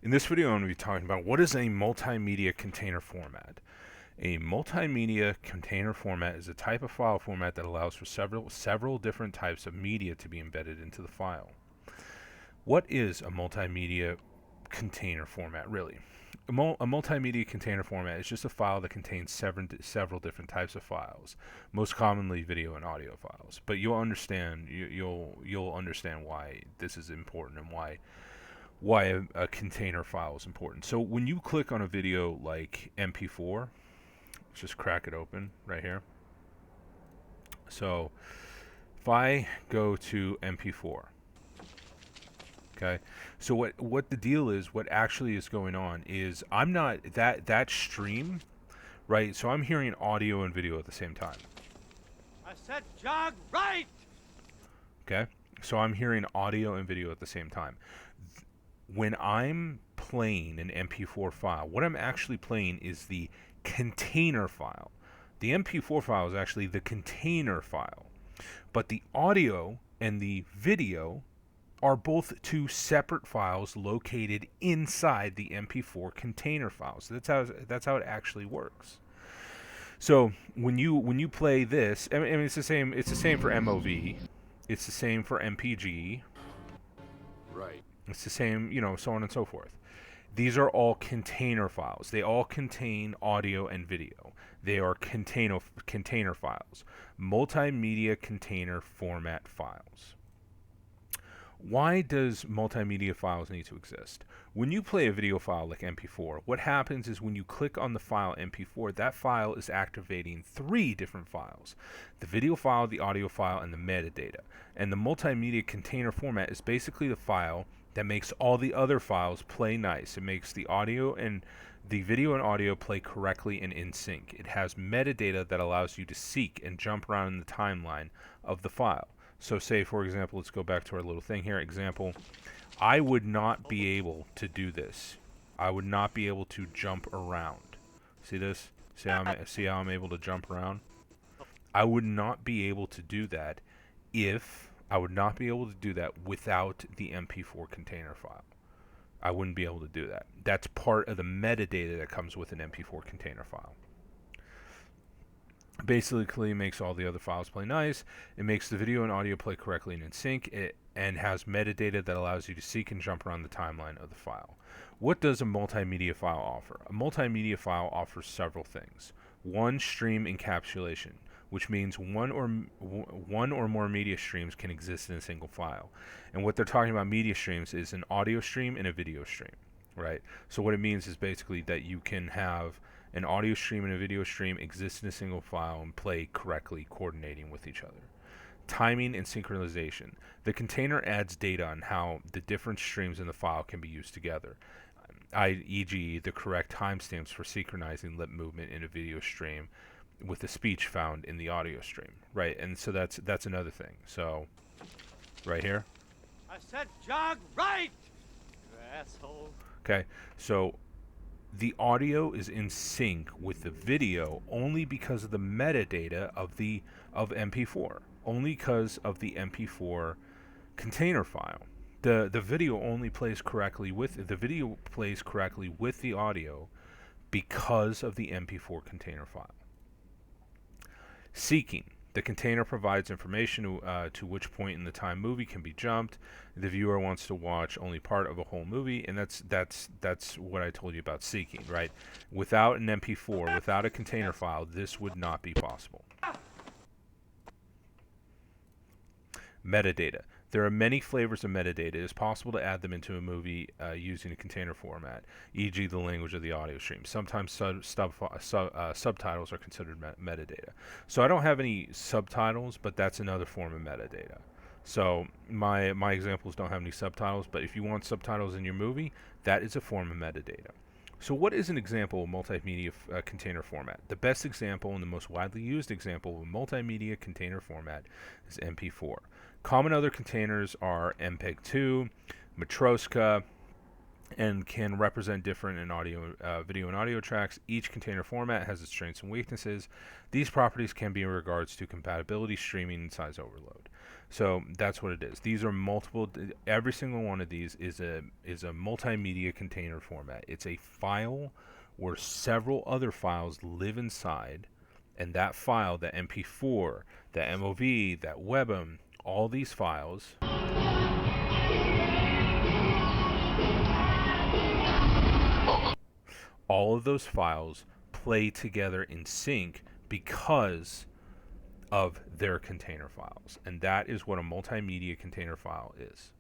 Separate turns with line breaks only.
In this video, I'm going to be talking about what is a multimedia container format. A multimedia container format is a type of file format that allows for several different types of media to be embedded into the file. What is a multimedia container format, really? A multimedia container format is just a file that contains several different types of files, most commonly video and audio files. But you'll understand you'll understand why this is important and why a container file is important. So when you click on a video like MP4, let's just crack it open right here. So if I go to MP4, okay, so what the deal is, what actually is going on is I'm not that stream, right? So I'm hearing audio and video at the same time.
I said jog right!
Okay, so I'm hearing audio and video at the same time. When I'm playing an MP4 file, what I'm actually playing is the container file. The MP4 file is actually the container file, but the audio and the video are both two separate files located inside the MP4 container file. So that's how it actually works. So when you play this, I mean it's the same for MOV, it's the same for MPG.
Right.
It's the same, so on and so forth. These are all container files. They all contain audio and video. They are container files, multimedia container format files. Why does multimedia files need to exist? When you play a video file like MP4, what happens is when you click on the file MP4, that file is activating three different files: the video file, the audio file, and the metadata. And the multimedia container format is basically the file that makes all the other files play nice. It makes the audio and the video and audio play correctly and in sync. It has metadata that allows you to seek and jump around in the timeline of the file. So say, for example, let's go back to our little thing here. Example, I would not be able to do this. I would not be able to jump around. See this? See how I'm able to jump around? I would not be able to do that without the MP4 container file. I wouldn't be able to do that. That's part of the metadata that comes with an MP4 container file. Basically makes all the other files play nice. It makes the video and audio play correctly and in sync. And has metadata that allows you to seek and jump around the timeline of the file. What does a multimedia file offer? A multimedia file offers several things. One, stream encapsulation, which means one or more media streams can exist in a single file. And what they're talking about media streams is an audio stream and a video stream, right? So what it means is basically that you can have an audio stream and a video stream exist in a single file and play correctly, coordinating with each other. Timing and synchronization. The container adds data on how the different streams in the file can be used together, e.g. the correct timestamps for synchronizing lip movement in a video stream with the speech found in the audio stream, right? And so that's another thing. So right here.
I said jog right! You asshole.
Okay, so the audio is in sync with the video only because of the metadata of MP4, only because of the MP4 container file. The video only plays correctly with the audio because of the MP4 container file. Seeking. The container provides information to which point in the time movie can be jumped. The viewer wants to watch only part of a whole movie, and that's what I told you about seeking, right? Without an MP4, without a container file, this would not be possible. Metadata. There are many flavors of metadata. It is possible to add them into a movie using a container format, e.g. the language of the audio stream. Sometimes subtitles are considered metadata. So I don't have any subtitles, but that's another form of metadata. So my examples don't have any subtitles, but if you want subtitles in your movie, that is a form of metadata. So what is an example of multimedia container format? The best example and the most widely used example of a multimedia container format is MP4. Common other containers are MPEG-2, Matroska, and can represent different in audio, video and audio tracks. Each container format has its strengths and weaknesses. These properties can be in regards to compatibility, streaming, and size overload. So that's what it is. These are multiple. Every single one of these is a multimedia container format. It's a file where several other files live inside, and that file, the MP4, the MOV, that WebM, all these files all of those files play together in sync because of their container files. And that is what a multimedia container file is.